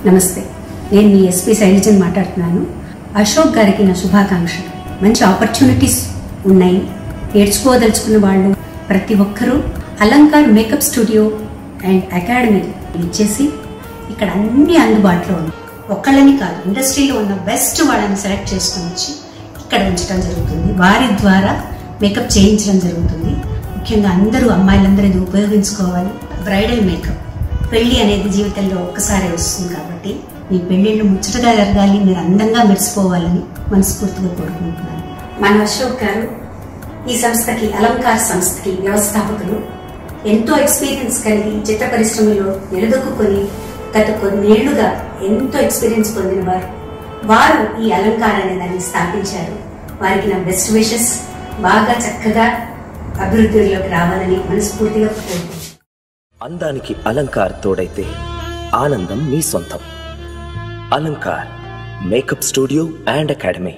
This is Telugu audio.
నమస్తే, నేను మీ ఎస్పీ శైలజన్ మాట్లాడుతున్నాను. అశోక్ గారికి నా శుభాకాంక్షలు. మంచి ఆపర్చునిటీస్ ఉన్నాయి. నేర్చుకోదలుచుకున్న వాళ్ళు ప్రతి ఒక్కరూ Alankar makeup studio and academy ఇచ్చేసి ఇక్కడ అన్ని అందుబాటులో ఉన్నాయి. ఒక్కళ్ళని కాదు, ఇండస్ట్రీలో ఉన్న బెస్ట్ వాళ్ళని సెలెక్ట్ చేసుకుని వచ్చి ఇక్కడ ఉంచడం జరుగుతుంది. వారి ద్వారా మేకప్ చేయించడం జరుగుతుంది. ముఖ్యంగా అందరూ అమ్మాయిలందరూ ఇది ఉపయోగించుకోవాలి. బ్రైడల్ మేకప్, పెళ్లి అనేది జీవితంలో ఒక్కసారి వస్తుంది కాబట్టి మీ పెళ్లిళ్ళు ముచ్చటగా జరగాలి, మీరు అందంగా మెరిసిపోవాలని మనస్ఫూర్తిగా కోరుకుంటున్నాను. మన అశోక్ గారు ఈ సంస్థకి, అలంకార్ సంస్థకి వ్యవస్థాపకులు. ఎంతో ఎక్స్పీరియన్స్ కలిగి చిత్ర పరిశ్రమలో నిలదొక్కుని గత కొన్నేళ్లుగా ఎంతో ఎక్స్పీరియన్స్ పొందిన వారు ఈ అలంకార్ అనే దాన్ని స్థాపించారు. వారికి నా బెస్ట్ విషెస్. బాగా చక్కగా అభివృద్ధిలోకి రావాలని మనస్ఫూర్తిగా కోరుకుంటున్నాను. అందానికి అలంకార్ తోడైతే ఆనందం మీ సొంతం. Alankar makeup studio and academy.